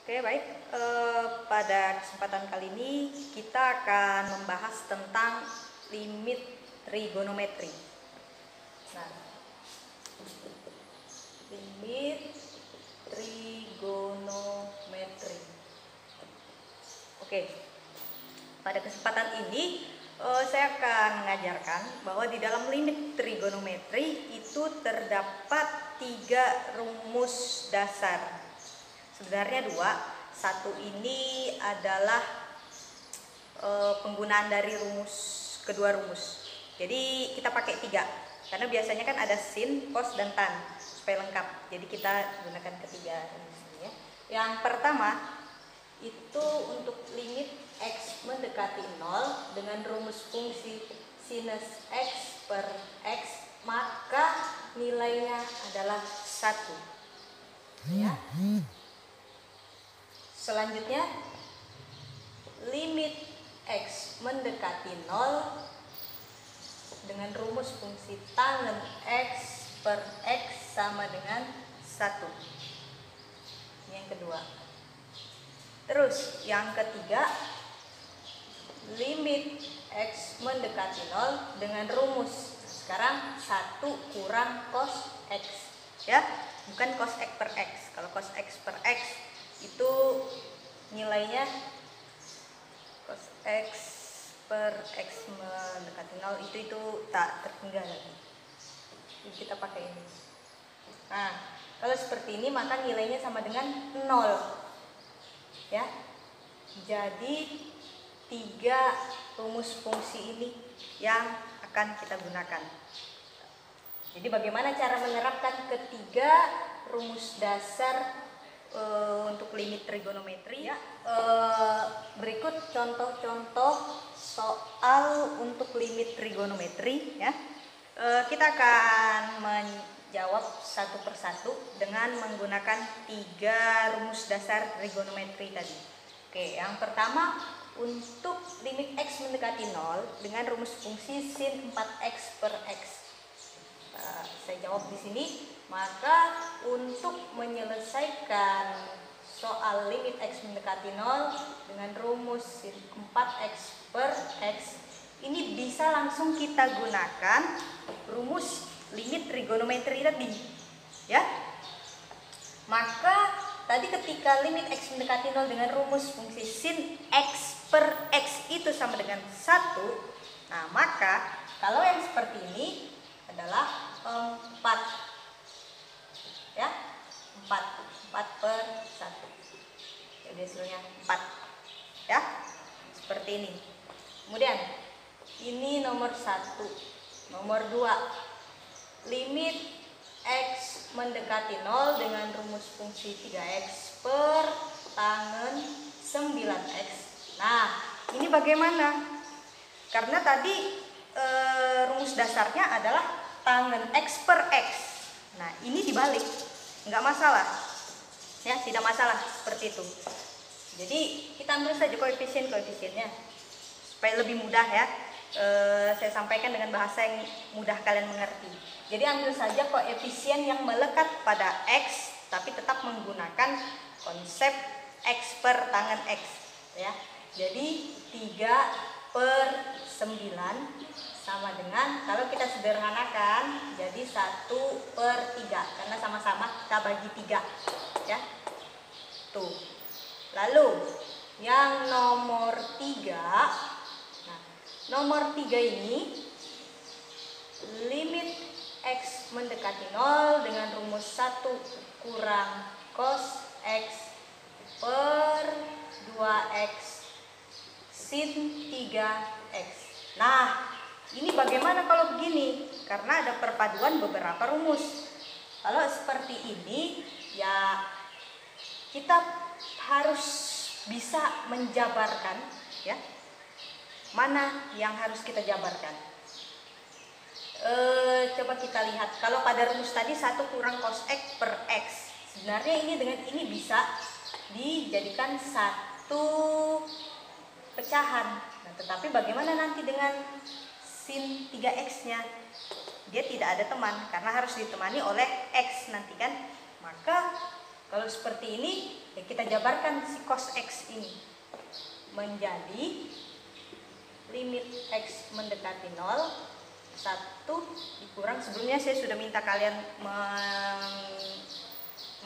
Oke, baik. Pada kesempatan kali ini kita akan membahas tentang limit trigonometri. Nah, limit trigonometri. Oke, pada kesempatan ini saya akan mengajarkan bahwa di dalam limit trigonometri itu terdapat 3 rumus dasar. Sebenarnya 2, satu ini adalah penggunaan dari kedua rumus. Jadi kita pakai 3, karena biasanya kan ada sin, cos, dan tan supaya lengkap. Jadi kita gunakan ketiga rumus ini ya. Yang pertama itu untuk limit x mendekati 0 dengan rumus fungsi sinus x per x, maka nilainya adalah 1 ya. Selanjutnya, limit x mendekati 0 dengan rumus fungsi tangen x per x sama dengan 1. Ini yang kedua. Terus yang ketiga, limit x mendekati 0 dengan rumus sekarang 1 kurang cos x ya, bukan cos x per x. Kalau cos x per x itu nilainya cos x per x mendekati 0 itu tak tertinggal lagi. Jadi kita pakai ini. Nah, kalau seperti ini maka nilainya sama dengan 0 ya. Jadi 3 rumus fungsi ini yang akan kita gunakan. Jadi bagaimana cara menerapkan ketiga rumus dasar untuk limit trigonometri ya. Berikut contoh-contoh soal untuk limit trigonometri ya. Kita akan menjawab satu persatu dengan menggunakan 3 rumus dasar trigonometri tadi. Oke, yang pertama untuk limit x mendekati 0 dengan rumus fungsi sin 4x per x. Saya jawab di sini. Maka untuk menyelesaikan soal limit x mendekati 0 dengan rumus sin 4x per x, ini bisa langsung kita gunakan rumus limit trigonometri tadi ya. Maka tadi ketika limit x mendekati 0 dengan rumus fungsi sin x per x itu sama dengan 1, nah maka kalau yang seperti ini adalah 4 ya, 4 per 1. Jadi hasilnya 4 ya, seperti ini. Kemudian ini nomor 1. Nomor 2, limit x mendekati 0 dengan rumus fungsi 3x per tangen 9x. Nah, ini bagaimana? Karena tadi rumus dasarnya adalah tangen x per x. Nah, ini dibalik, nggak masalah ya, tidak masalah seperti itu. Jadi kita ambil saja koefisiennya supaya lebih mudah ya. Saya sampaikan dengan bahasa yang mudah kalian mengerti. Jadi ambil saja koefisien yang melekat pada x tapi tetap menggunakan konsep x per tangen x ya. Jadi 3 per 9 sama dengan, kalau kita sederhanakan jadi 1 per 3 karena sama-sama kita bagi 3 ya. Tuh. Lalu yang nomor 3. Nah, nomor 3 ini limit x mendekati 0 dengan rumus 1 kurang cos x per 2x sin 3x. Nah, ini bagaimana kalau begini? Karena ada perpaduan beberapa rumus. Kalau seperti ini ya kita harus bisa menjabarkan ya. Mana yang harus kita jabarkan? Coba kita lihat. Kalau pada rumus tadi 1 kurang cos x per x. Sebenarnya ini dengan ini bisa dijadikan satu pecahan. Nah, tetapi bagaimana nanti dengan sin 3x-nya? Dia tidak ada teman karena harus ditemani oleh x nanti kan. Maka Kalau seperti ini, ya kita jabarkan si cos X ini menjadi limit X mendekati 0, 1 dikurang, sebelumnya saya sudah minta kalian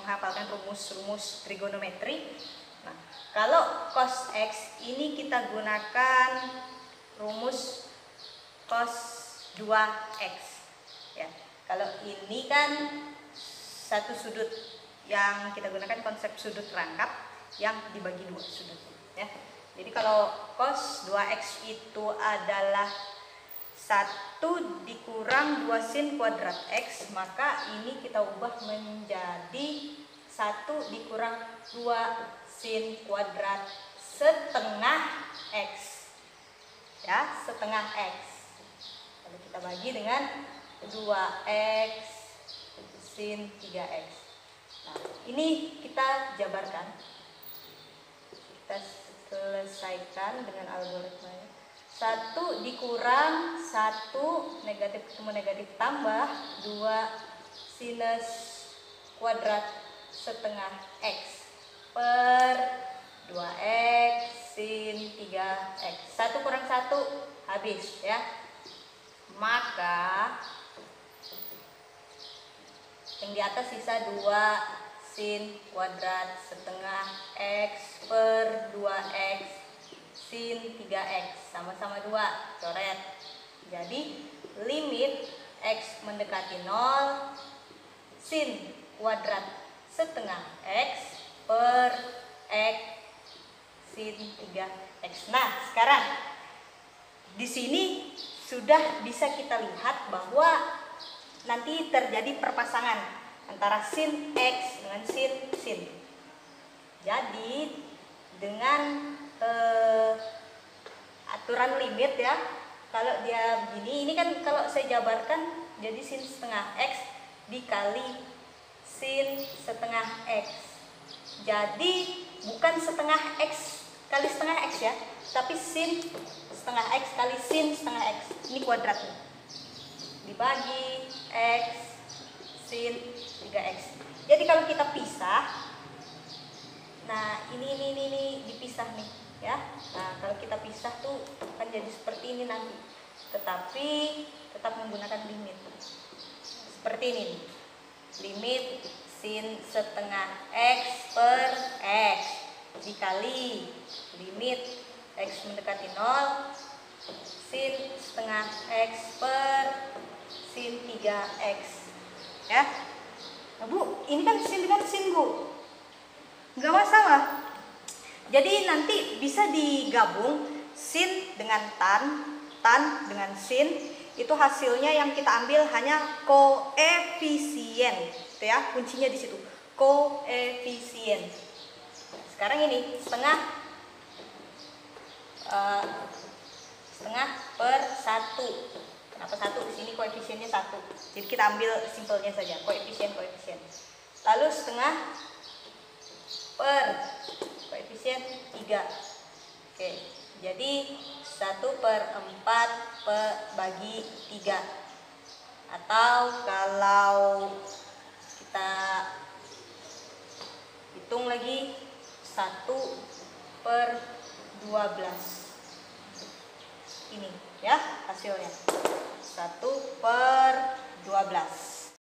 menghafalkan rumus-rumus trigonometri. Nah, kalau cos X ini kita gunakan rumus cos 2X. Ya, kalau ini kan satu sudut, yang kita gunakan konsep sudut rangkap yang dibagi 2 sudut. Ya, jadi kalau cos 2X itu adalah 1 dikurang 2 sin kuadrat X, maka ini kita ubah menjadi 1 dikurang 2 sin kuadrat setengah X. Ya, setengah X. Lalu kita bagi dengan 2X sin 3X. Nah, ini kita jabarkan. Kita selesaikan dengan algoritmanya. 1 dikurang 1, negatif ketemu negatif tambah 2 sinus kuadrat setengah X per 2X sin 3X. 1 kurang 1 habis ya. Maka yang di atas sisa 2 sin kuadrat setengah X per 2X sin 3X, sama-sama 2, coret. Jadi limit X mendekati 0, sin kuadrat setengah X per X sin 3X. Nah, sekarang di sini sudah bisa kita lihat bahwa nanti terjadi perpasangan antara sin X dengan sin. Jadi dengan aturan limit ya, kalau dia begini, ini kan kalau saya jabarkan jadi sin setengah X dikali sin setengah X. Jadi bukan setengah X kali setengah X ya, tapi sin setengah X kali sin setengah X. Ini kuadratnya dibagi X sin 3X. Jadi kalau kita pisah, nah ini dipisah nih ya. Nah, kalau kita pisah tuh akan jadi seperti ini nanti, tetapi tetap menggunakan limit seperti ini nih. Limit sin setengah X per X dikali limit X mendekati 0 sin setengah X per sin 3X ya. Nah, Bu, ini kan sin dengan sin, Bu, nggak masalah. Jadi nanti bisa digabung sin dengan tan dengan sin, itu hasilnya yang kita ambil hanya koefisien, itu ya, kuncinya di situ, koefisien. Sekarang ini setengah per 1. Kenapa 1? Di sini koefisiennya 1. Jadi kita ambil simpelnya saja, koefisien. Lalu setengah per koefisien 3. Oke, jadi 1/4 bagi 3. Atau kalau kita hitung lagi 1/12. Ini ya hasilnya 1/12.